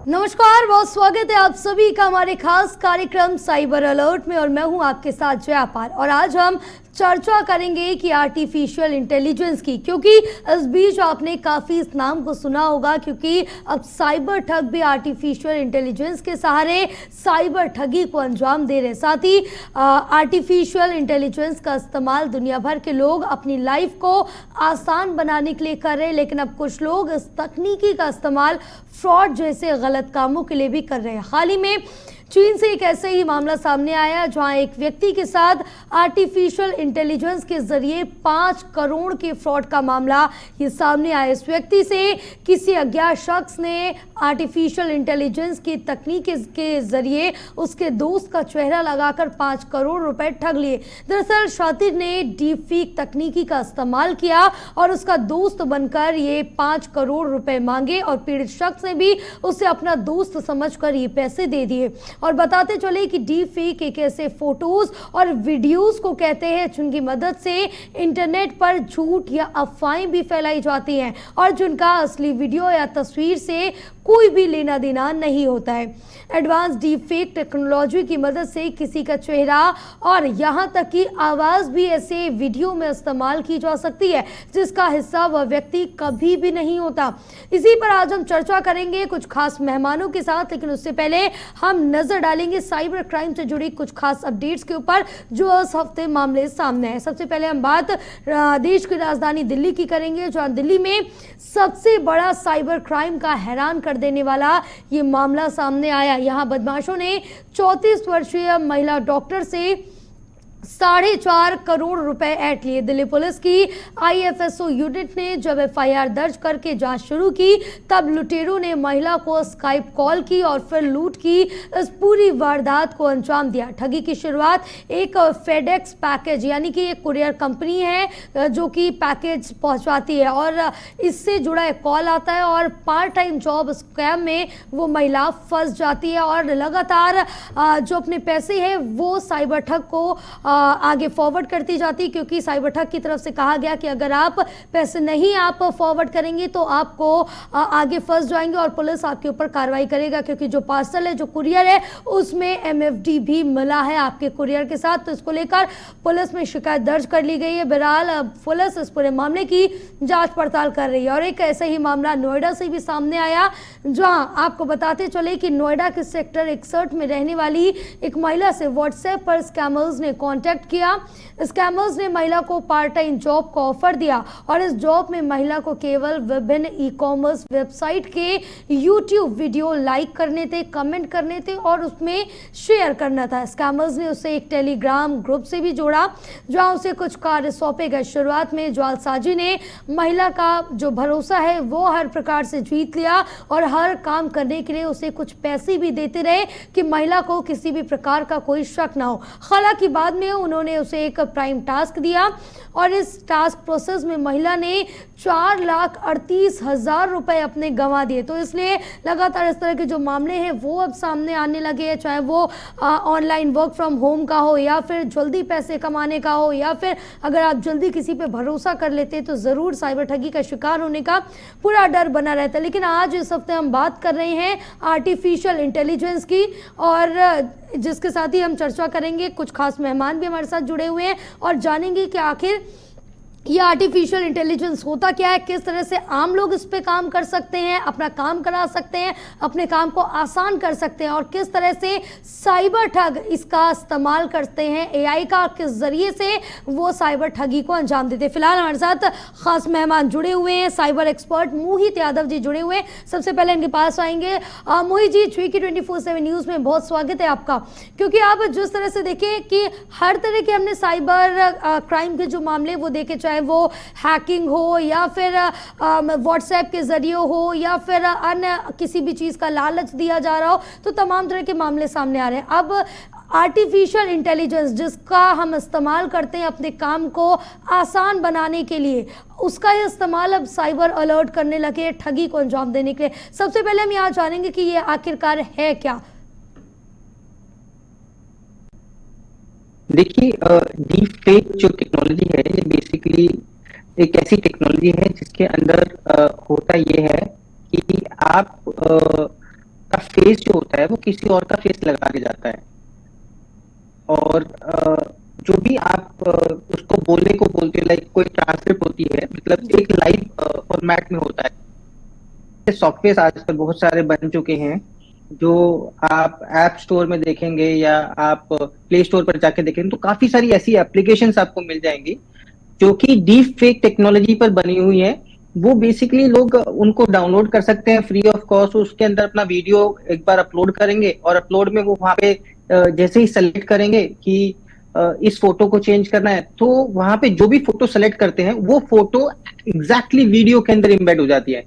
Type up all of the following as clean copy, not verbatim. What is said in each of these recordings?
नमस्कार, बहुत स्वागत है आप सभी का हमारे खास कार्यक्रम साइबर अलर्ट में और मैं हूं आपके साथ जया पाल। और आज हम चर्चा करेंगे कि आर्टिफिशियल इंटेलिजेंस की, क्योंकि इस बीच आपने काफ़ी इस नाम को सुना होगा, क्योंकि अब साइबर ठग भी आर्टिफिशियल इंटेलिजेंस के सहारे साइबर ठगी को अंजाम दे रहे। साथ ही आर्टिफिशियल इंटेलिजेंस का इस्तेमाल दुनिया भर के लोग अपनी लाइफ को आसान बनाने के लिए कर रहे हैं, लेकिन अब कुछ लोग इस तकनीकी का इस्तेमाल फ्रॉड जैसे गलत कामों के लिए भी कर रहे हैं। हाल ही में चीन से एक ऐसे ही मामला सामने आया जहां एक व्यक्ति के साथ आर्टिफिशियल इंटेलिजेंस के जरिए 5 करोड़ के फ्रॉड का मामला ये सामने आया। इस व्यक्ति से किसी अज्ञात शख्स ने आर्टिफिशियल इंटेलिजेंस की तकनीक के जरिए उसके दोस्त का चेहरा लगाकर 5 करोड़ रुपए ठग लिए। दरअसल शातिर ने डीप फेक तकनीकी का इस्तेमाल किया और उसका दोस्त बनकर ये 5 करोड़ रुपए मांगे और पीड़ित शख्स ने भी उसे अपना दोस्त समझकर ये पैसे दे दिए। और बताते चले कि डीप फेक एक ऐसे फोटोज और वीडियोस को कहते हैं जिनकी मदद से इंटरनेट पर झूठ या अफवाहें भी फैलाई जाती हैं और जिनका असली वीडियो या तस्वीर से कोई भी लेना देना नहीं होता है। एडवांस डीप फेक टेक्नोलॉजी की मदद से किसी का चेहरा और यहाँ तक कि आवाज़ भी ऐसे वीडियो में इस्तेमाल की जा सकती है जिसका हिस्सा वह व्यक्ति कभी भी नहीं होता। इसी पर आज हम चर्चा करेंगे कुछ खास मेहमानों के साथ, लेकिन उससे पहले हम नजर डालेंगे साइबर क्राइम से जुड़ी कुछ खास अपडेट्स के ऊपर जो इस हफ्ते मामले सामने है। सबसे पहले हम बात देश की राजधानी दिल्ली की करेंगे, जहां दिल्ली में सबसे बड़ा साइबर क्राइम का हैरान कर देने वाला ये मामला सामने आया। यहां बदमाशों ने 34 वर्षीय महिला डॉक्टर से 4.5 करोड़ रुपए ऐंठ लिए। दिल्ली पुलिस की आईएफएसओ यूनिट ने जब एफआईआर दर्ज करके जांच शुरू की तब लुटेरों ने महिला को स्काइप कॉल की और फिर लूट की इस पूरी वारदात को अंजाम दिया। ठगी की शुरुआत एक फेडेक्स पैकेज यानी कि एक कुरियर कंपनी है जो कि पैकेज पहुंचाती है और इससे जुड़ा एक कॉल आता है और पार्ट टाइम जॉब स्कैम में वो महिला फंस जाती है और लगातार जो अपने पैसे हैं वो साइबर ठग को आगे फॉरवर्ड करती जाती, क्योंकि साइबर ठग की तरफ से कहा गया कि अगर आप पैसे नहीं आप फॉरवर्ड करेंगे तो आपको आगे फंस जाएंगे और पुलिस आपके ऊपर कार्रवाई करेगा, क्योंकि जो पार्सल है जो कुरियर है उसमें एमएफडी भी मिला है आपके कुरियर के साथ। तो इसको लेकर पुलिस में शिकायत दर्ज कर ली गई है। बहरहाल पुलिस इस पूरे मामले की जांच पड़ताल कर रही है। और एक ऐसा ही मामला नोएडा से भी सामने आया, जहां आपको बताते चले कि नोएडा के सेक्टर 61 में रहने वाली एक महिला से व्हाट्सएप पर स्कैमर्स ने कांटेक्ट किया। स्कैमर्स ने महिला को पार्ट टाइम जॉब का ऑफर दिया और इस जॉब में महिला को केवल विभिन्न ई कॉमर्स वेबसाइट के यूट्यूब वीडियो लाइक करने थे, कमेंट करने थे और उसमें शेयर करना था। स्कैमर्स ने उसे एक टेलीग्राम ग्रुप से भी जोड़ा जहां उसे कुछ कार्य सौंपे गए। शुरुआत में जालसाजी ने महिला का जो भरोसा है वो हर प्रकार से जीत लिया और हर काम करने के लिए उसे कुछ पैसे भी देते रहे कि महिला को किसी भी प्रकार का कोई शक ना हो। हालांकि बाद में उन्होंने उसे एक प्राइम टास्क दिया और इस टास्क प्रोसेस में महिला ने 4,38,000 रुपए अपने गंवा दिए। तो इसलिए लगातार इस तरह के जो मामले हैं वो अब सामने आने लगे हैं, चाहे वो ऑनलाइन वर्क फ्रॉम होम का हो या फिर जल्दी पैसे कमाने का हो या फिर अगर आप जल्दी किसी पे भरोसा कर लेते हैं तो ज़रूर साइबर ठगी का शिकार होने का पूरा डर बना रहता है। लेकिन आज इस हफ्ते हम बात कर रहे हैं आर्टिफिशियल इंटेलिजेंस की और जिसके साथ ही हम चर्चा करेंगे। कुछ खास मेहमान भी हमारे साथ जुड़े हुए हैं और जानेंगे कि आखिर ये आर्टिफिशियल इंटेलिजेंस होता क्या है, किस तरह से आम लोग इस पे काम कर सकते हैं, अपना काम करा सकते हैं, अपने काम को आसान कर सकते हैं और किस तरह से साइबर ठग इसका इस्तेमाल करते हैं एआई का, किस जरिए से वो साइबर ठगी को अंजाम देते हैं। फिलहाल हमारे साथ खास मेहमान जुड़े हुए हैं, साइबर एक्सपर्ट मोहित यादव जी जुड़े हुए हैं। सबसे पहले इनके पास आएंगे। मोहित जी, Tricky 24/7 न्यूज़ में बहुत स्वागत है आपका, क्योंकि आप जिस तरह से देखें कि हर तरह के हमने साइबर क्राइम के जो मामले वो देखे, चाहे वो हैकिंग हो या फिर व्हाट्सएप के जरिए हो या फिर अन्य किसी भी चीज़ का लालच दिया जा रहा हो, तो तमाम तरह के मामले सामने आ रहे हैं। अब आर्टिफिशियल इंटेलिजेंस जिसका हम इस्तेमाल करते हैं अपने काम को आसान बनाने के लिए, उसका ये इस्तेमाल अब साइबर अलर्ट करने लगे ठगी को अंजाम देने के लिए। सबसे पहले हम यहाँ जानेंगे कि ये आखिरकार है क्या। देखिए, डीप फेक जो टेक्नोलॉजी है ये बेसिकली एक ऐसी टेक्नोलॉजी है जिसके अंदर होता ये है कि आप का फेस जो होता है वो किसी और का फेस लगा के जाता है, और जो भी आप उसको बोलने को बोलते हो, लाइक कोई ट्रांसक्रिप्ट होती है, मतलब एक लाइव फॉर्मेट में होता है। सॉफ्टवेयर आजकल बहुत सारे बन चुके हैं जो आप ऐप स्टोर में देखेंगे या आप प्ले स्टोर पर जाके देखेंगे तो काफी सारी ऐसी एप्लीकेशंस आपको मिल जाएंगी जो कि डीप फेक टेक्नोलॉजी पर बनी हुई है। वो बेसिकली लोग उनको डाउनलोड कर सकते हैं फ्री ऑफ कॉस्ट, उसके अंदर अपना वीडियो एक बार अपलोड करेंगे और अपलोड में वो वहां पे जैसे ही सेलेक्ट करेंगे कि इस फोटो को चेंज करना है, तो वहां पे जो भी फोटो सेलेक्ट करते हैं वो फोटो एग्जैक्टली वीडियो के अंदर एम्बेड हो जाती है।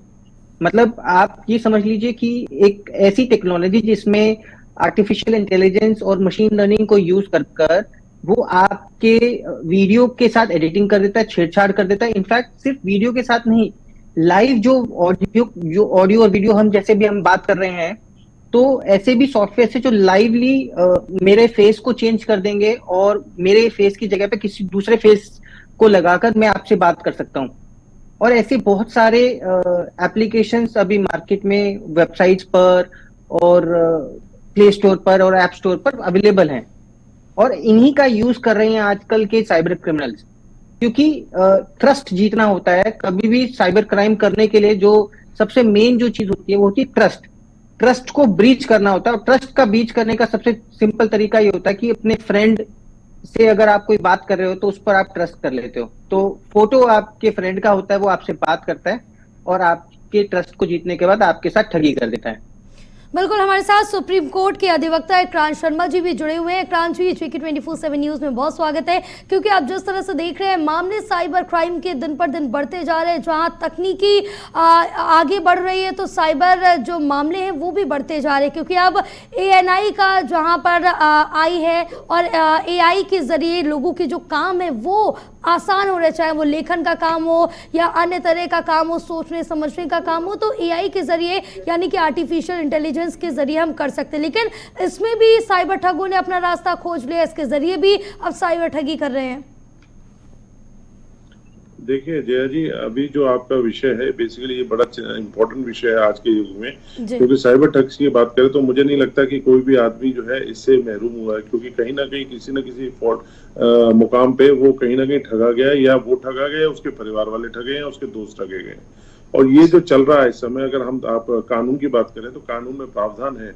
मतलब आप ये समझ लीजिए कि एक ऐसी टेक्नोलॉजी जिसमें आर्टिफिशियल इंटेलिजेंस और मशीन लर्निंग को यूज कर वो आपके वीडियो के साथ एडिटिंग कर देता है, छेड़छाड़ कर देता है। इनफैक्ट सिर्फ वीडियो के साथ नहीं, लाइव जो ऑडियो और वीडियो हम जैसे भी हम बात कर रहे हैं, तो ऐसे भी सॉफ्टवेयर से जो लाइवली मेरे फेस को चेंज कर देंगे और मेरे फेस की जगह पे किसी दूसरे फेस को लगाकर मैं आपसे बात कर सकता हूँ। और ऐसे बहुत सारे एप्लीकेशंस अभी मार्केट में वेबसाइट्स पर और प्ले स्टोर पर और ऐप स्टोर पर अवेलेबल हैं, और इन्हीं का यूज कर रहे हैं आजकल के साइबर क्रिमिनल्स, क्योंकि ट्रस्ट जीतना होता है। कभी भी साइबर क्राइम करने के लिए जो सबसे मेन जो चीज होती है वो होती है ट्रस्ट को ब्रीच करना होता है। और ट्रस्ट का ब्रीच करने का सबसे सिंपल तरीका ये होता है कि अपने फ्रेंड से अगर आप कोई बात कर रहे हो तो उस पर आप ट्रस्ट कर लेते हो, तो फोटो आपके फ्रेंड का होता है, वो आपसे बात करता है और आपके ट्रस्ट को जीतने के बाद आपके साथ ठगी कर देता है। बिल्कुल, हमारे साथ सुप्रीम कोर्ट के अधिवक्ता क्रांत शर्मा जी भी जुड़े हुए हैं। क्रांत जी, GK 24/7 न्यूज में बहुत स्वागत है, क्योंकि आप जिस तरह से देख रहे हैं मामले साइबर क्राइम के दिन पर दिन बढ़ते जा रहे हैं। जहां तकनीकी आगे बढ़ रही है तो साइबर जो मामले हैं वो भी बढ़ते जा रहे हैं, क्योंकि अब ANI का जहां पर आई है और AI के जरिए लोगों के जो काम है वो आसान हो रहा है, चाहे वो लेखन का काम हो या अन्य तरह का काम हो, सोचने समझने का काम हो, तो AI के जरिए यानी कि आर्टिफिशियल इंटेलिजेंस के जरिए हम कर सकते हैं। लेकिन इसमें भी साइबर ठगों ने अपना रास्ता खोज लिया, इसके जरिए भी अब साइबर ठगी कर रहे हैं। देखिए जया जी, अभी जो आपका विषय है बेसिकली ये बड़ा इम्पोर्टेंट विषय है आज के युग में, क्योंकि साइबर ठग्स की बात करें तो मुझे नहीं लगता कि कोई भी आदमी जो है इससे महरूम हुआ है, क्योंकि कहीं ना कहीं किसी न किसी मुकाम पे वो कहीं ना कहीं ठगा गया, या वो ठगा गया, उसके परिवार वाले ठगे हैं, उसके दोस्त ठगे गए। और ये जो चल रहा है इस समय, अगर हम आप कानून की बात करें तो कानून में प्रावधान है,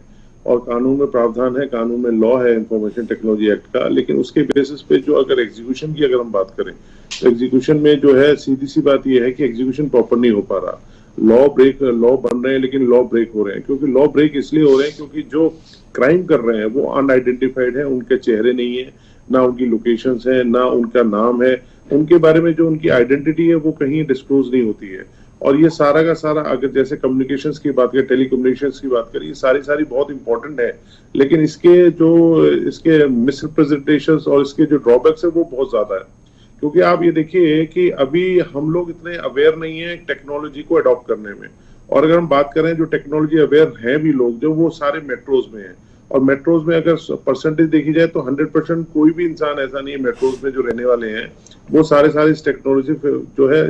और कानून में प्रावधान है, कानून में लॉ है इंफॉर्मेशन टेक्नोलॉजी एक्ट का, लेकिन उसके बेसिस पे जो अगर एग्जीक्यूशन की अगर हम बात करें तो एग्जीक्यूशन में जो है सीधी सी बात यह है कि एग्जीक्यूशन प्रॉपर नहीं हो पा रहा। लॉ बन रहे हैं लेकिन लॉ ब्रेक हो रहे हैं। क्योंकि लॉ ब्रेक इसलिए हो रहे हैं क्योंकि जो क्राइम कर रहे हैं वो अनआइडेंटिफाइड है, उनके चेहरे नहीं है, ना उनकी लोकेशंस है, ना उनका नाम है, उनके बारे में जो उनकी आइडेंटिटी है वो कहीं डिस्क्लोज नहीं होती है। और ये सारा का सारा, अगर जैसे कम्युनिकेशंस की बात करें, टेलीकम्युनिकेशंस की बात करें, ये सारी बहुत इंपॉर्टेंट है, लेकिन इसके मिसरिप्रेजेंटेशंस और इसके जो ड्रॉबैक्स है वो बहुत ज्यादा है। क्योंकि आप ये देखिए कि अभी हम लोग इतने अवेयर नहीं है टेक्नोलॉजी को अडॉप्ट करने में। और अगर हम बात करें जो टेक्नोलॉजी अवेयर है भी लोग, जो वो सारे मेट्रोज में है, और मेट्रोज में अगर परसेंटेज देखी जाए तो 100% कोई भी इंसान ऐसा नहीं है मेट्रोज में जो रहने वाले हैं वो सारे इस टेक्नोलॉजी जो है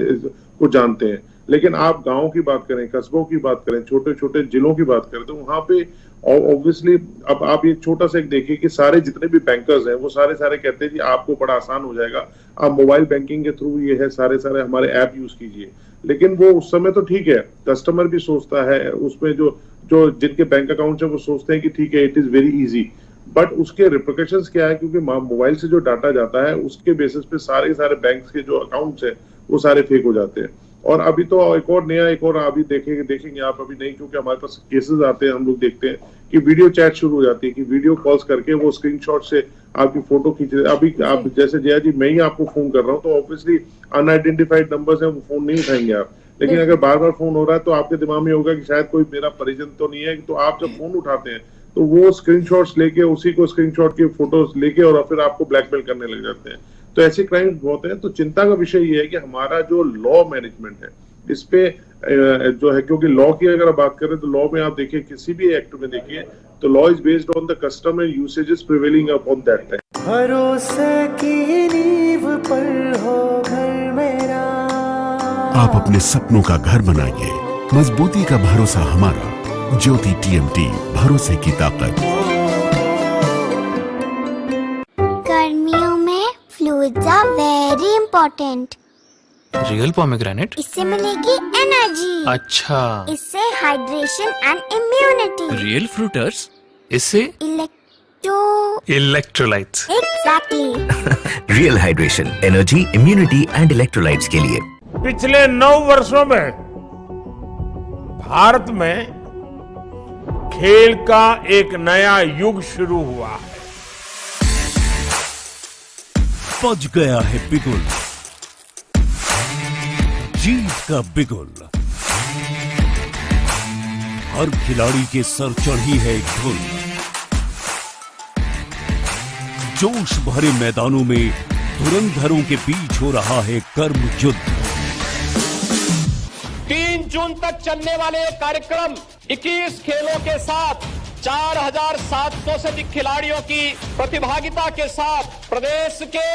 को जानते हैं। लेकिन आप गाँव की बात करें, कस्बों की बात करें, छोटे छोटे जिलों की बात करें, तो वहां पे ऑब्वियसली अब आप ये छोटा सा एक देखिए कि सारे जितने भी बैंकर्स हैं वो सारे कहते हैं जी आपको बड़ा आसान हो जाएगा, आप मोबाइल बैंकिंग के थ्रू ये है सारे हमारे ऐप यूज कीजिए। लेकिन वो उस समय तो ठीक है, कस्टमर भी सोचता है, उसमें जो जिनके बैंक अकाउंट है वो सोचते हैं कि ठीक है it is very easy, but उसके रिप्रिकॉशंस क्या है, क्योंकि मोबाइल से जो डाटा जाता है उसके बेसिस पे सारे बैंक्स के जो अकाउंट्स है वो सारे फेक हो जाते हैं। और अभी तो एक और अभी देखेंगे आप, अभी नहीं, क्योंकि हमारे पास केसेस आते हैं, हम लोग देखते हैं कि वीडियो चैट शुरू हो जाती है, कि वीडियो कॉल्स करके वो स्क्रीनशॉट से आपकी फोटो खींच रहे। अभी आप जैसे जया जी, मैं ही आपको फोन कर रहा हूँ तो ऑब्वियसली अनआइडेंटिफाइड नंबर्स है, वो फोन नहीं उठाएंगे आप। लेकिन अगर बार बार फोन हो रहा है तो आपके दिमाग में होगा कि शायद कोई मेरा परिजन तो नहीं है, तो आप जब फोन उठाते हैं तो वो स्क्रीनशॉट्स लेके, उसी को स्क्रीनशॉट की फोटोज लेके और फिर आपको ब्लैकमेल करने लग जाते हैं। तो ऐसे क्राइम बहुत हैं। तो चिंता का विषय ये है कि हमारा जो लॉ मैनेजमेंट है इस पे जो है, क्योंकि लॉ की अगर आप बात करें तो लॉ में आप देखिए किसी भी एक्ट में देखिए तो law is based on the custom and usages prevailing upon that time. भरोसे की नींव पर हो घर मेरा। आप अपने सपनों का घर बनाइए, मजबूती का भरोसा हमारा ज्योति TMT, भरोसे की ताकत। गर्मियों में fluids are very important. Real pomegranate, इससे मिलेगी एनर्जी। अच्छा। इससे हाइड्रेशन एंड इम्यूनिटी। रियल फ्रूटर्स, इससे electrolytes. Exactly. Real hydration, energy, immunity and electrolytes के लिए। पिछले 9 वर्षों में भारत में खेल का एक नया युग शुरू हुआ है। बज गया है बिगुल, जीत का बिगुल। हर खिलाड़ी के सर चढ़ी है एक धुन। जोश भरे मैदानों में धुरंधरों के बीच हो रहा है कर्म युद्ध। 3 जून तक चलने वाले कार्यक्रम 21 खेलों के साथ 4700 से अधिक खिलाड़ियों की प्रतिभागिता के साथ प्रदेश के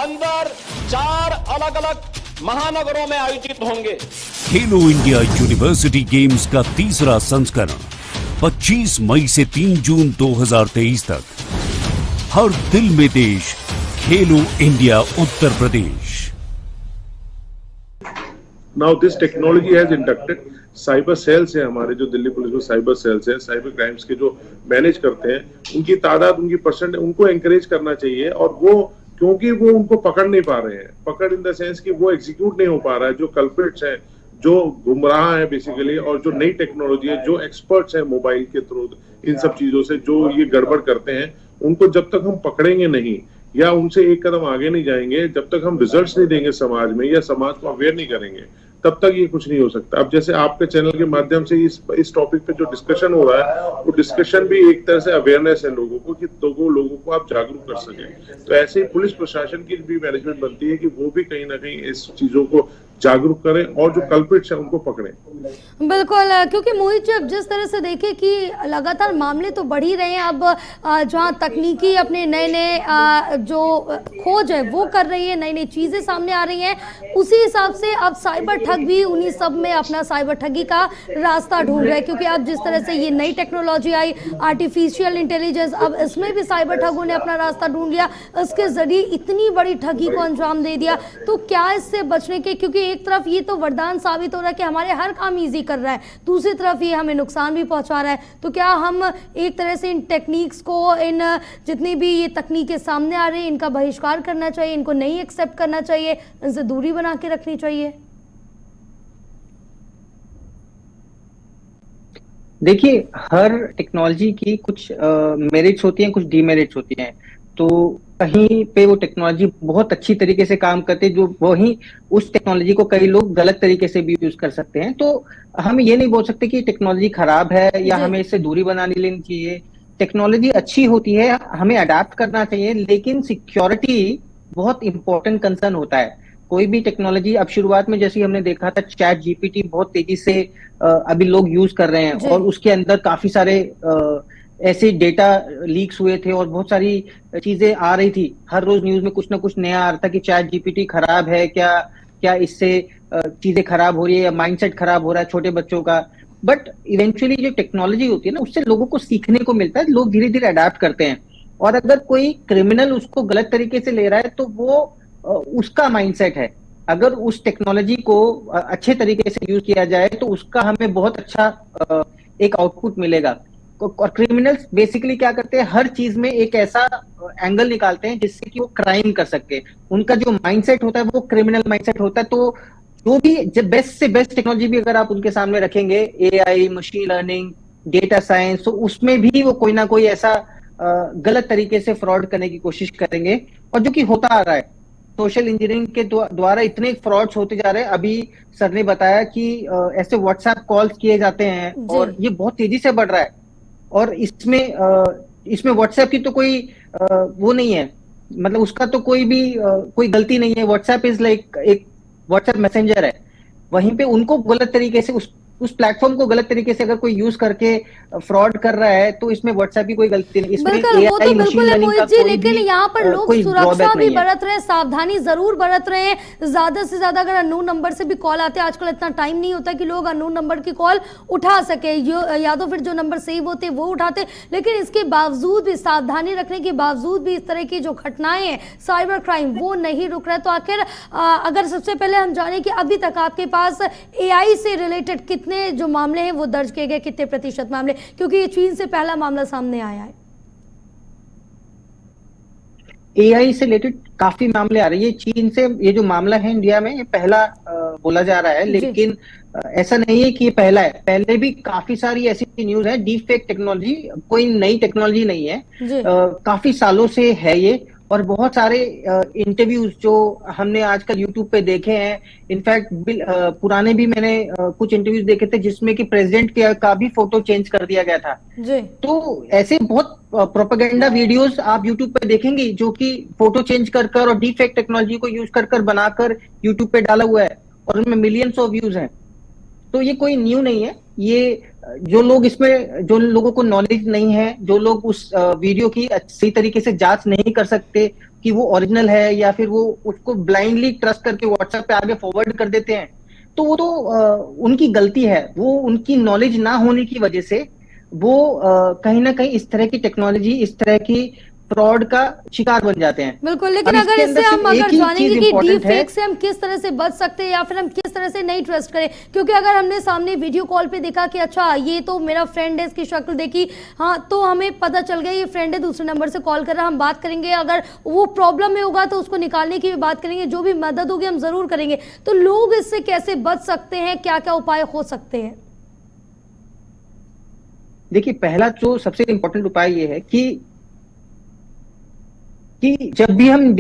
अंदर 4 अलग अलग महानगरों में आयोजित होंगे। खेलो इंडिया यूनिवर्सिटी गेम्स का तीसरा संस्करण 25 मई से 3 जून 2023 तक। हर दिल में देश, खेलो India Uttar Pradesh. Now this technology has inducted cyber cells है हमारे, जो दिल्ली पुलिस में साइबर सेल्स है, साइबर क्राइम्स के जो मैनेज करते हैं, उनकी तादाद, उनकी परसेंट, उनको एनकरेज करना चाहिए। और वो क्योंकि वो उनको पकड़ नहीं पा रहे हैं, पकड़ इन द सेंस कि वो एग्जीक्यूट नहीं हो पा रहा है, जो कल्प्रिट्स हैं, जो गुमराह है बेसिकली, और जो नई टेक्नोलॉजी है, जो एक्सपर्ट्स हैं मोबाइल के थ्रू इन सब चीजों से जो ये गड़बड़ करते हैं, उनको जब तक हम पकड़ेंगे नहीं या उनसे एक कदम आगे नहीं जाएंगे, जब तक हम रिजल्ट्स नहीं देंगे समाज में या समाज को अवेयर नहीं करेंगे, तब तक ये कुछ नहीं हो सकता। अब जैसे आपके चैनल के माध्यम से इस टॉपिक पे जो डिस्कशन हो रहा है, वो डिस्कशन भी एक तरह से अवेयरनेस है लोगों को, कि लोगों को आप जागरूक कर सकें। तो ऐसे ही पुलिस प्रशासन की भी मैनेजमेंट बनती है कि वो भी कहीं ना कहीं इस चीजों को जागरूक करें और जो कल्प्रिट्स हैं उनको पकड़ें। बिल्कुल, क्योंकि मोहित जी, अब जिस तरह से देखें कि लगातार मामले तो बढ़ ही रहे हैं, अब जहां तकनीकी अपने नए नए जो खोज है वो कर रही है, नई नई चीज़ें सामने आ रही हैं, उसी हिसाब से अब साइबर ठग भी उन्हीं सब में अपना साइबर ठगी का रास्ता ढूंढ रहे हैं। क्योंकि अब जिस तरह से ये नई टेक्नोलॉजी आई, आर्टिफिशियल इंटेलिजेंस, अब इसमें भी साइबर ठगों ने अपना रास्ता ढूंढ लिया, इसके जरिए इतनी बड़ी ठगी को अंजाम दे दिया। तो क्या इससे बचने के, क्योंकि एक तरफ ये तो वरदान साबित हो रहा है कि हमारे हर काम इजी कर रहा है, दूसरी तरफ ये हमें नुकसान भी पहुंचा रहा है। तो क्या हम एक तरह से इन टेक्निक्स को, इन जितनी भी ये तकनीकें सामने आ रही है, इनका बहिष्कार करना चाहिए, इनको नहीं एक्सेप्ट करना चाहिए, इनसे दूरी बना के रखनी चाहिए? देखिए, हर टेक्नोलॉजी की कुछ मेरिट्स होती हैं, कुछ डीमेरिट्स होती हैं। तो कहीं पे वो टेक्नोलॉजी बहुत अच्छी तरीके से काम करते हैं, जो वही उस टेक्नोलॉजी को कई लोग गलत तरीके से भी यूज कर सकते हैं। तो हम ये नहीं बोल सकते कि टेक्नोलॉजी खराब है या हमें इससे दूरी बना लेनी चाहिए। टेक्नोलॉजी अच्छी होती है, हमें अडाप्ट करना चाहिए, लेकिन सिक्योरिटी बहुत इंपॉर्टेंट कंसर्न होता है। कोई भी टेक्नोलॉजी, अब शुरुआत में जैसे हमने देखा था, चैट जीपीटी बहुत तेजी से अभी लोग यूज कर रहे हैं, और उसके अंदर काफी सारे ऐसे डेटा लीक्स हुए थे और बहुत सारी चीजें आ रही थी। हर रोज न्यूज में कुछ ना कुछ नया आ रहा था कि चैट जीपीटी खराब है, क्या इससे चीजें खराब हो रही है या माइंडसेट खराब हो रहा है छोटे बच्चों का। बट इवेंचुअली जो टेक्नोलॉजी होती है ना, उससे लोगों को सीखने को मिलता है, लोग धीरे धीरे अडेप्ट करते हैं। और अगर कोई क्रिमिनल उसको गलत तरीके से ले रहा है तो वो उसका माइंडसेट है। अगर उस टेक्नोलॉजी को अच्छे तरीके से यूज किया जाए तो उसका हमें बहुत अच्छा एक आउटपुट मिलेगा। और क्रिमिनल्स बेसिकली क्या करते हैं, हर चीज में एक ऐसा एंगल निकालते हैं जिससे कि वो क्राइम कर सके। उनका जो माइंडसेट होता है वो क्रिमिनल माइंडसेट होता है। तो जो भी बेस्ट से बेस्ट टेक्नोलॉजी भी अगर आप उनके सामने रखेंगे, AI, machine learning, data science, तो उसमें भी वो कोई ना कोई ऐसा गलत तरीके से फ्रॉड करने की कोशिश करेंगे। और जो कि होता आ रहा है, सोशल इंजीनियरिंग के द्वारा इतने फ्रॉड्स होते जा रहे हैं। अभी सर ने बताया कि ऐसे व्हाट्सएप कॉल्स किए जाते हैं और ये बहुत तेजी से बढ़ रहा है। और इसमें व्हाट्सएप की तो कोई वो नहीं है, मतलब उसका तो कोई गलती नहीं है। व्हाट्सएप इज लाइक एक व्हाट्सएप मैसेंजर है, वहीं पे उनको गलत तरीके से उस प्लेटफॉर्म को गलत तरीके से अगर कोई यूज करके फ्रॉड कर रहा है तो इसमें व्हाट्सएप की कोई गलती नहीं, इसमें वो तो बिल्कुल है मोहित जी, लेकिन यहाँ पर लोग सुरक्षा भी बरत रहे हैं, सावधानी जरूर बरत रहे हैं। ज्यादा से ज्यादा अगर अननोन नंबर से भी कॉल आते हैं, आजकल इतना टाइम नहीं होता कि लोग अननोन नंबर की कॉल उठा सके, या तो फिर जो नंबर सेव होते वो उठाते, लेकिन इसके बावजूद भी, सावधानी रखने के बावजूद भी इस तरह की जो घटनाएं हैं साइबर क्राइम वो नहीं रुक रहा है। तो आखिर अगर सबसे पहले हम जाने कि अभी तक आपके पास AI से रिलेटेड कितने जो मामले हैं वो दर्ज किए गए, कितने प्रतिशत मामले, क्योंकि ये चीन से पहला मामला सामने आया है। AI से रिलेटेड काफी मामले आ रहे हैं। ये चीन से ये जो मामला है इंडिया में, ये पहला बोला जा रहा है, लेकिन ऐसा नहीं है कि ये पहला है, पहले भी काफी सारी ऐसी न्यूज है। डीप फेक टेक्नोलॉजी कोई नई टेक्नोलॉजी नहीं है, काफी सालों से है ये, और बहुत सारे इंटरव्यूज जो हमने आजकल यूट्यूब पे देखे हैं, इनफैक्ट पुराने भी मैंने कुछ इंटरव्यूज देखे थे जिसमें कि प्रेसिडेंट का भी फोटो चेंज कर दिया गया था जी। तो ऐसे बहुत प्रोपेगेंडा वीडियोस आप यूट्यूब पे देखेंगे जो कि फोटो चेंज कर और डीप फेक टेक्नोलॉजी को यूज कर बनाकर यूट्यूब पे डाला हुआ है, और उनमें मिलियंस ऑफ व्यूज हैं। तो ये कोई न्यू नहीं है। ये जो लोग इसमें, जो लोगों को नॉलेज नहीं है, जो लोग उस वीडियो की सही तरीके से जांच नहीं कर सकते कि वो ओरिजिनल है, या फिर वो उसको ब्लाइंडली ट्रस्ट करके व्हाट्सएप पे आगे फॉरवर्ड कर देते हैं, तो वो तो उनकी गलती है। वो उनकी नॉलेज ना होने की वजह से वो कहीं ना कहीं इस तरह की टेक्नोलॉजी, इस तरह की फ्रॉड का शिकार बन जाते हैं। बिल्कुल, लेकिन अगर इससे हम अगर जानेंगे कि डीप फेक से हम किस तरह से बच सकते हैं, या फिर हम किस तरह से नहीं ट्रस्ट करें, क्योंकि अगर हमने सामने वीडियो कॉल पे देखा कि अच्छा ये तो मेरा फ्रेंड है, इसकी शक्ल देखी, हाँ, तो हमें पता चल गया ये फ्रेंड है, दूसरे नंबर से कॉल कर रहा है, हम बात करेंगे, अगर वो प्रॉब्लम में होगा तो उसको निकालने की भी बात करेंगे, जो भी मदद होगी हम जरूर करेंगे। तो लोग इससे कैसे बच सकते हैं, क्या क्या उपाय हो सकते हैं? देखिए, पहला जो सबसे इंपॉर्टेंट उपाय ये है कि जब भी हम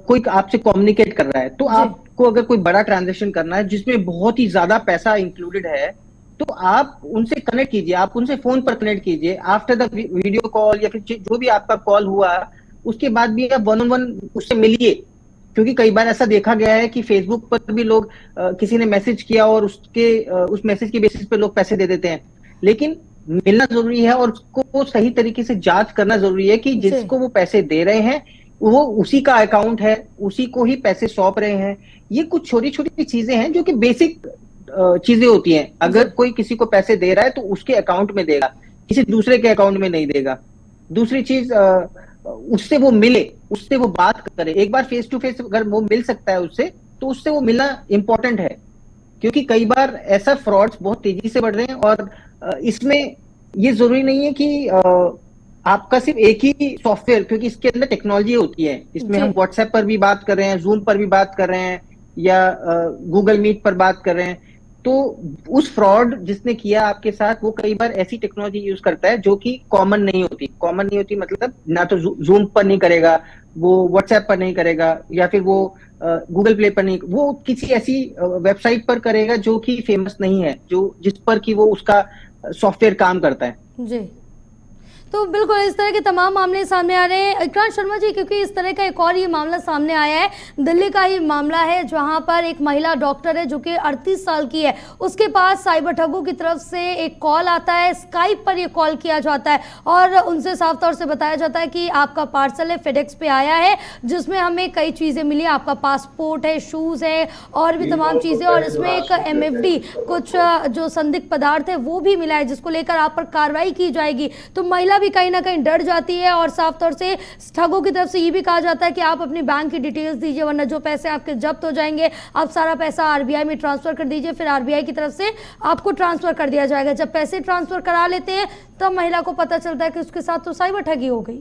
कोई आपसे कम्युनिकेट कर रहा है, तो आपको अगर कोई बड़ा ट्रांजैक्शन करना है जिसमें बहुत ही ज्यादा पैसा इंक्लूडेड है, तो आप उनसे कनेक्ट कीजिए, आप उनसे फोन पर कनेक्ट कीजिए आफ्टर द वीडियो कॉल, या फिर जो भी आपका कॉल हुआ उसके बाद भी आप 1-on-1 उससे मिलिए। क्योंकि कई बार ऐसा देखा गया है कि फेसबुक पर भी लोग किसी ने मैसेज किया और उस मैसेज के बेसिस पे लोग पैसे दे देते हैं, लेकिन मिलना जरूरी है और उसको सही तरीके से जांच करना जरूरी है कि जिसको वो पैसे दे रहे हैं वो उसी का अकाउंट है, उसी को ही पैसे सौंप रहे हैं। ये कुछ छोटी छोटी चीजें हैं जो कि बेसिक चीजें होती हैं। अगर कोई किसी को पैसे दे रहा है तो उसके अकाउंट में देगा, किसी दूसरे के अकाउंट में नहीं देगा। दूसरी चीज, उससे वो मिले, उससे वो बात करे। एक बार फेस टू फेस अगर वो मिल सकता है उससे, तो उससे वो मिलना इंपॉर्टेंट है, क्योंकि कई बार ऐसा फ्रॉड्स बहुत तेजी से बढ़ रहे हैं। और इसमें ये जरूरी नहीं है कि आपका सिर्फ एक ही सॉफ्टवेयर, क्योंकि इसके अंदर टेक्नोलॉजी होती है। इसमें हम व्हाट्सएप पर भी बात कर रहे हैं, जूम पर भी बात कर रहे हैं, या गूगल मीट पर बात कर रहे हैं। तो उस फ्रॉड जिसने किया आपके साथ, वो कई बार ऐसी टेक्नोलॉजी यूज करता है जो कि कॉमन नहीं होती। कॉमन नहीं होती मतलब ना तो जूम पर नहीं करेगा, वो व्हाट्सएप पर नहीं करेगा, या फिर वो गूगल प्ले पर नहीं, वो किसी ऐसी वेबसाइट पर करेगा जो कि फेमस नहीं है, जो जिस पर कि वो उसका सॉफ्टवेयर काम करता है जी। तो बिल्कुल इस तरह के तमाम मामले सामने आ रहे हैं इकरार शर्मा जी, क्योंकि इस तरह का एक और ये मामला सामने आया है। दिल्ली का ही मामला है, जहां पर एक महिला डॉक्टर है जो कि 38 साल की है, उसके पास साइबर ठगों की तरफ से एक कॉल आता है। स्काइप पर ये कॉल किया जाता है और उनसे साफ तौर से बताया जाता है कि आपका पार्सल है, फेडेक्स पे आया है, जिसमें हमें कई चीज़ें मिली, आपका पासपोर्ट है, शूज़ है और भी तमाम चीज़ें, और इसमें एक MFD कुछ जो संदिग्ध पदार्थ है वो भी मिला है, जिसको लेकर आप पर कार्रवाई की जाएगी। तो महिला भी कहीं ना कहीं डर जाती है और साफ तौर से ठगों की तरफ से ये भी कहा जाता है कि आप अपनी बैंक की डिटेल्स दीजिए, वरना जो पैसे आपके जब्त हो जाएंगे, आप सारा पैसा RBI में ट्रांसफर कर दीजिए, फिर RBI की तरफ से आपको ट्रांसफर कर दिया जाएगा। जब पैसे ट्रांसफर करा लेते हैं तब महिला को पता चलता है कि उसके साथ तो साइबर ठगी हो गई।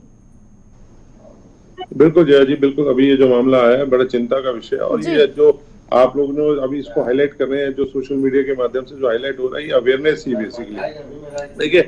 बिल्कुल जया जी, बिल्कुल। अभी ये जो मामला आया है बड़ा चिंता का विषय, और ये जो आप लोग ने अभी इसको हाईलाइट कर रहे हैं, जो सोशल मीडिया के माध्यम से जो हाईलाइट हो रहा है, ये अवेयरनेस ही बेसिकली। देखिए,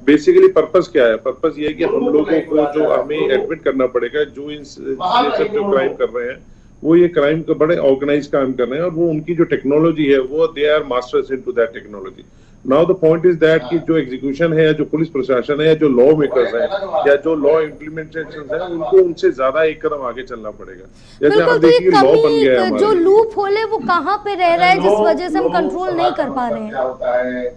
बेसिकली पर्पस क्या है? पर्पस ये है कि हम लोगों को जो हमें एडमिट करना पड़ेगा, जो इन सब जो क्राइम कर रहे हैं वो ये क्राइम को बड़े ऑर्गेनाइज काम कर रहे हैं, और वो उनकी जो टेक्नोलॉजी है वो they are masters into that technology. Now the point is that कि जो एग्जीक्यूशन है या जो पुलिस प्रशासन है या जो लॉ मेकर्स है या जो लॉ इम्प्लीमेंटेशन है उनको उनसे ज्यादा एक कदम आगे चलना पड़ेगा। जैसे आप देखिए लॉ बन गया है, जो लूप होल है वो कहाँ पे रह रहा है जिस वजह से हम कंट्रोल नहीं कर पा रहे हैं?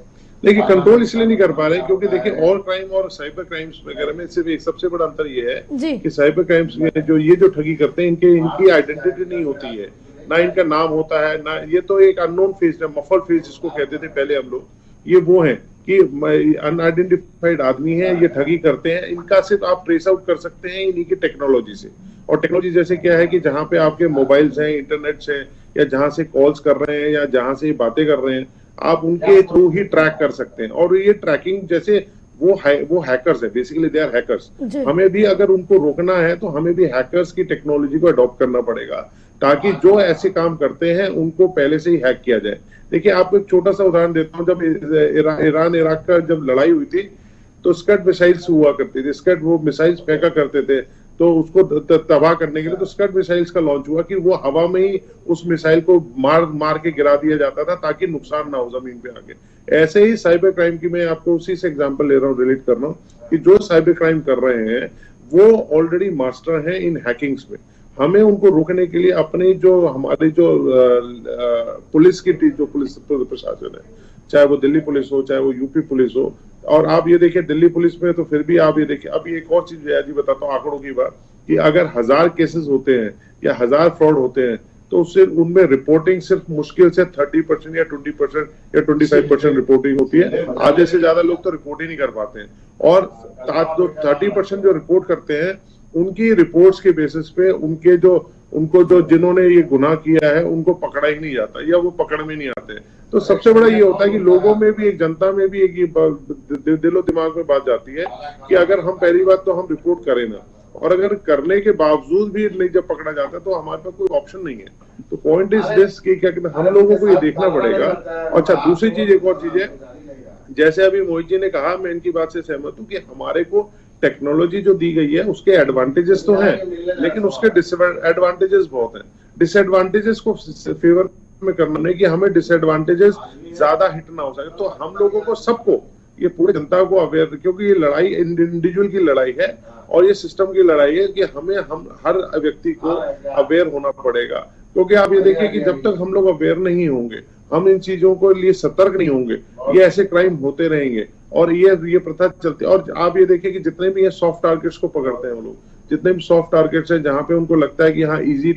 देखिए कंट्रोल इसलिए नहीं कर पा रहे क्योंकि देखिए ऑल क्राइम और साइबर क्राइम्स वगैरह में सिर्फ एक सबसे बड़ा अंतर ये है कि साइबर क्राइम्स में जो ठगी करते हैं इनकी आइडेंटिटी नहीं होती है, ना इनका नाम होता है, ना ये तो एक अननोन फेस है, मफल फेस जिसको कहते थे पहले हम लोग, ये वो है कि अनआइडेंटिफाइड आदमी है, ये ठगी करते हैं। इनका सिर्फ आप ट्रेस आउट कर सकते हैं इन्हीं की टेक्नोलॉजी से। और टेक्नोलॉजी जैसे क्या है कि जहाँ पे आपके मोबाइल्स हैं, इंटरनेट है, या जहाँ से कॉल्स कर रहे हैं या जहाँ से बातें कर रहे हैं, आप उनके थ्रू ही ट्रैक कर सकते हैं। और ये ट्रैकिंग जैसे वो हैकर्स है, बेसिकली दे आर हैकर्स। हमें भी अगर उनको रोकना है तो हमें भी हैकर्स की टेक्नोलॉजी को अडॉप्ट करना पड़ेगा ताकि जो ऐसे काम करते हैं उनको पहले से ही हैक किया जाए। देखिए आपको एक छोटा सा उदाहरण देता हूँ, जब ईरान इराक का जब लड़ाई हुई थी तो स्कड मिसाइल्स हुआ करती थी, स्कड वो मिसाइल्स फेंका करते थे, तो उसको तबाह करने के लिए तो स्कड मिसाइल्स का लॉन्च हुआ कि वो हवा में ही उस मिसाइल को मार के गिरा दिया जाता था ताकि नुकसान ना हो जमीन पे आके। ऐसे ही साइबर क्राइम की मैं आपको उसी से एग्जांपल ले रहा हूँ, रिलेट कर रहा हूँ कि जो साइबर क्राइम कर रहे हैं वो ऑलरेडी मास्टर हैं इन हैकिंग्स में। हमें उनको रोकने के लिए अपने जो हमारे जो पुलिस की जो पुलिस प्रशासन है, चाहे वो दिल्ली पुलिस हो चाहे वो यूपी पुलिस हो, और आप ये देखिए दिल्ली पुलिस में तो फिर भी आप ये देखिए, अभी एक और चीज जी बताता हूँ आंकड़ों की बात, कि अगर 1000 केसेस होते हैं या 1000 फ्रॉड होते हैं तो उससे उनमें रिपोर्टिंग सिर्फ मुश्किल से 30% या 20% या 25% रिपोर्टिंग होती है। आधे से ज्यादा लोग तो रिपोर्ट ही नहीं कर पाते हैं। और 30% जो रिपोर्ट करते हैं उनकी रिपोर्ट्स के बेसिस पे उनको जो जिन्होंने ये गुनाह किया है उनको पकड़ा ही नहीं जाता या वो पकड़ में नहीं आते। तो सबसे बड़ा ये होता है कि लोगों में भी, एक जनता में भी एक दिलो दिमाग में बात जाती है कि अगर हम पहली बात तो हम रिपोर्ट करें ना, और अगर करने के बावजूद भी नहीं जब पकड़ा जाता तो हमारे पास कोई ऑप्शन नहीं है। तो पॉइंट इज दिस कि क्या कहते हैं, हम लोगों को ये देखना पड़ेगा। अच्छा दूसरी चीज, एक और चीज है, जैसे अभी मोहित जी ने कहा, मैं इनकी बात से सहमत हूँ कि हमारे को टेक्नोलॉजी जो दी गई है उसके एडवांटेजेस तो हैं लेकिन उसके डिसएडवांटेजेस बहुत हैं। डिसएडवांटेजेस को फेवर में करना नहीं कि हमें डिसएडवांटेजेस ज्यादा हिट ना हो सके, तो हम लोगों को सबको, ये पूरे जनता को अवेयर, क्योंकि ये लड़ाई इंडिविजुअल की लड़ाई है और ये सिस्टम की लड़ाई है कि हम हर व्यक्ति को अवेयर होना पड़ेगा। क्योंकि आप ये देखिए कि जब तक हम लोग अवेयर नहीं होंगे, हम इन चीजों को लिए सतर्क नहीं होंगे, ये ऐसे क्राइम होते रहेंगे और ये प्रथा चलती है। और आप ये देखिए कि जितने भी ये सॉफ्ट टारगेट्स को पकड़ते हैं वो लोग, जितने भी सॉफ्ट टारगेट्स हैं जहां पे उनको लगता है कि हाँ इजी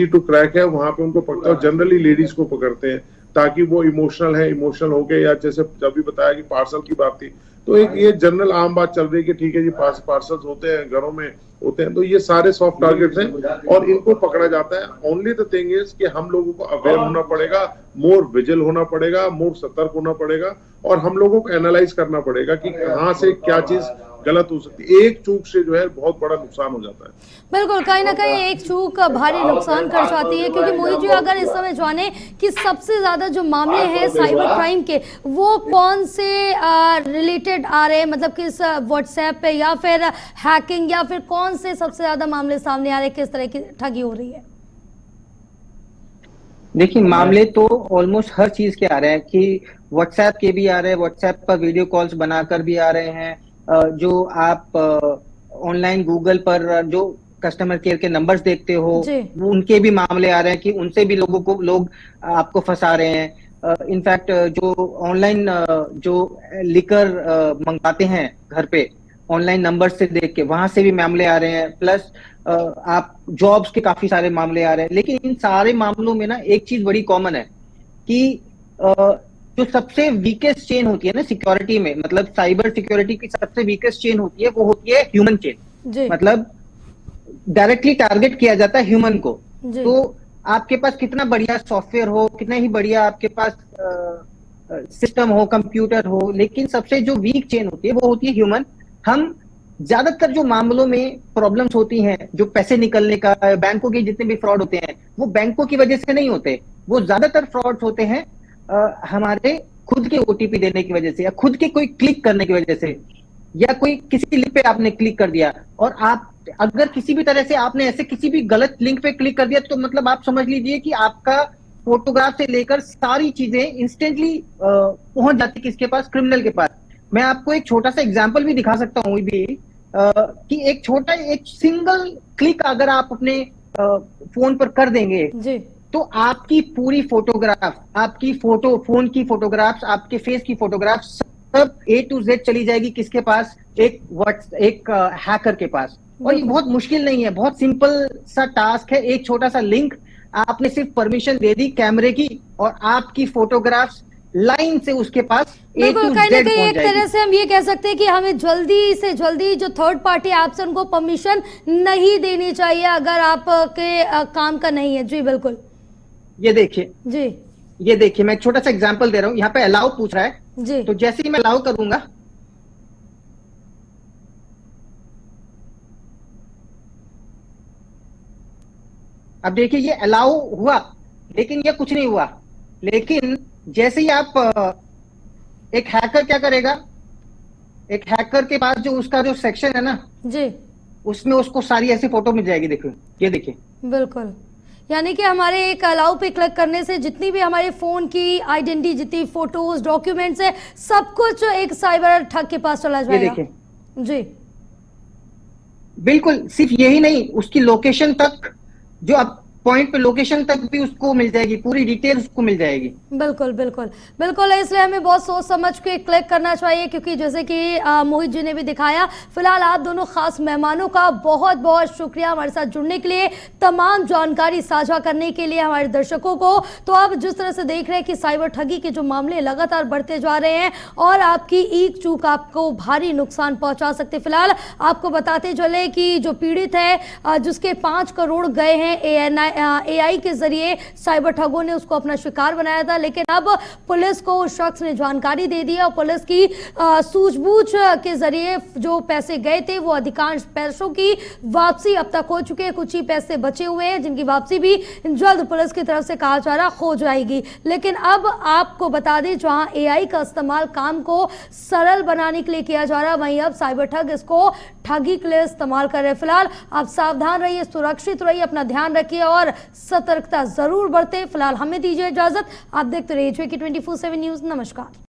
टू क्रैक है, वहां पे उनको पकड़ते हैं। जनरली लेडीज को पकड़ते हैं ताकि वो इमोशनल हो गए, या जैसे अभी बताया कि पार्सल की बात थी, तो एक ये जनरल आम बात चल रही है कि ठीक है जी पार्सल्स होते हैं, घरों में होते हैं, तो ये सारे सॉफ्ट टारगेट्स हैं और इनको पकड़ा जाता है। ओनली द थिंग इज कि हम लोगों को अवेयर होना पड़ेगा, मोर विजिल होना पड़ेगा, मोर सतर्क होना पड़ेगा, और हम लोगों को एनालाइज करना पड़ेगा कि कहाँ से क्या चीज गलत हो सकती है। एक चूक से जो है बहुत बड़ा नुकसान हो जाता है। बिल्कुल, कहीं ना कहीं एक चूक भारी नुकसान कर जाती है। क्योंकि मोहित जी, अगर इस समय जाने कि सबसे ज्यादा जो मामले हैं साइबर क्राइम के, वो कौन से रिलेटेड आ रहे हैं, मतलब किस व्हाट्सएप पे या फिर हैकिंग, या फिर कौन से सबसे ज्यादा मामले सामने आ रहे हैं, किस तरह की ठगी हो रही है? देखिए मामले तो ऑलमोस्ट हर चीज के आ रहे हैं, कि व्हाट्सएप के भी आ रहे हैं, व्हाट्सएप पर वीडियो कॉल्स बनाकर भी आ रहे हैं, जो आप ऑनलाइन गूगल पर जो कस्टमर केयर के नंबर्स देखते हो उनके भी मामले आ रहे हैं कि उनसे भी लोग आपको फंसा रहे हैं। इनफैक्ट जो ऑनलाइन जो लिकर मंगवाते हैं घर पे ऑनलाइन नंबर से देख के, वहां से भी मामले आ रहे हैं। प्लस आप जॉब्स के काफी सारे मामले आ रहे हैं। लेकिन इन सारे मामलों में ना एक चीज बड़ी कॉमन है कि जो सबसे वीकेस्ट चेन होती है ना सिक्योरिटी में, मतलब साइबर सिक्योरिटी की सबसे वीकेस्ट चेन होती है, वो होती है ह्यूमन चेन। मतलब डायरेक्टली टारगेट किया जाता है ह्यूमन को। तो आपके पास कितना बढ़िया सॉफ्टवेयर हो, कितना ही बढ़िया आपके पास सिस्टम हो, कंप्यूटर हो, लेकिन सबसे जो वीक चेन होती है वो होती है ह्यूमन। हम ज्यादातर जो मामलों में प्रॉब्लम्स होती हैं, जो पैसे निकलने का, बैंकों के जितने भी फ्रॉड होते हैं, वो बैंकों की वजह से नहीं होते, वो ज्यादातर फ्रॉड होते हैं हमारे खुद के ओटीपी देने की वजह से, या खुद के कोई क्लिक करने की वजह से, या कोई किसी लिंक पे आपने क्लिक कर दिया, और आप अगर किसी भी तरह से आपने ऐसे किसी भी गलत लिंक पे क्लिक कर दिया तो मतलब आप समझ लीजिए कि आपका फोटोग्राफ से लेकर सारी चीजें इंस्टेंटली पहुंच जाती किसके पास, क्रिमिनल के पास। मैं आपको एक छोटा सा एग्जांपल भी दिखा सकता हूँ भी कि एक सिंगल क्लिक अगर आप अपने फोन पर कर देंगे जी, तो आपकी पूरी फोटोग्राफ, आपकी फोन की फोटोग्राफ्स, आपके फेस की फोटोग्राफ सब A to Z चली जाएगी किसके पास, एक हैकर के पास। और ये बहुत मुश्किल नहीं है, बहुत सिंपल सा टास्क है। एक छोटा सा लिंक, आपने सिर्फ परमिशन दे दी कैमरे की और आपकी फोटोग्राफ्स लाइन से उसके पास A to Z कहीं एक तरह से हम ये कह सकते हैं कि हमें जल्दी से जल्दी जो थर्ड पार्टी ऐप्स हैं उनको परमिशन नहीं देनी चाहिए अगर आपके काम का नहीं है। जी बिल्कुल, ये देखिए जी, ये देखिए मैं एक छोटा सा एग्जांपल दे रहा हूं। यहाँ पे अलाउ पूछ रहा है जी, तो जैसे ही मैं अलाउ करूंगा, अब देखिए ये अलाउ हुआ लेकिन ये कुछ नहीं हुआ। लेकिन जैसे ही आप एक हैकर क्या करेगा, एक हैकर के पास जो उसका जो सेक्शन है ना जी, उसमें उसको सारी ऐसी फोटो मिल जाएगी। देखो ये देखिए, बिल्कुल, यानी कि हमारे एक अलाउ पे क्लिक करने से जितनी भी हमारे फोन की आइडेंटिटी, जितनी फोटोज, डॉक्यूमेंट्स है, सब कुछ एक साइबर ठग के पास चला जाएगा। ये देखिए जी बिल्कुल, सिर्फ यही नहीं, उसकी लोकेशन तक, जो अब पॉइंट पे लोकेशन तक भी उसको मिल जाएगी, पूरी डिटेल उसको मिल जाएगी। बिल्कुल बिल्कुल बिल्कुल, इसलिए हमें बहुत सोच समझ के क्लिक करना चाहिए, क्योंकि जैसे कि मोहित जी ने भी दिखाया। फिलहाल आप दोनों खास मेहमानों का बहुत बहुत शुक्रिया हमारे साथ जुड़ने के लिए, तमाम जानकारी साझा करने के लिए हमारे दर्शकों को। तो आप जिस तरह से देख रहे हैं कि साइबर ठगी के जो मामले लगातार बढ़ते जा रहे हैं और आपकी एक चूक आपको भारी नुकसान पहुंचा सकते। फिलहाल आपको बताते चले कि जो पीड़ित है जिसके 5 करोड़ गए हैं AI के जरिए साइबर ठगों ने उसको अपना शिकार बनाया था, लेकिन अब पुलिस को उस शख्स ने जानकारी दे दी और पुलिस की सूझबूझ के जरिए जो पैसे गए थे वो अधिकांश पैसों की वापसी अब तक हो चुके हैं। कुछ ही पैसे बचे हुए हैं जिनकी वापसी भी जल्द पुलिस की तरफ से कहा जा रहा हो जाएगी। लेकिन अब आपको बता दें, जहां AI का इस्तेमाल काम को सरल बनाने के लिए किया जा रहा है, वहीं अब साइबर ठग इसको ठगी के लिए इस्तेमाल कर रहे हैं। फिलहाल आप सावधान रहिए, सुरक्षित रहिए, अपना ध्यान रखिए और सतर्कता जरूर बरतें। फिलहाल हमें दीजिए इजाजत। आप देखते रहिए JK24/7 न्यूज। नमस्कार।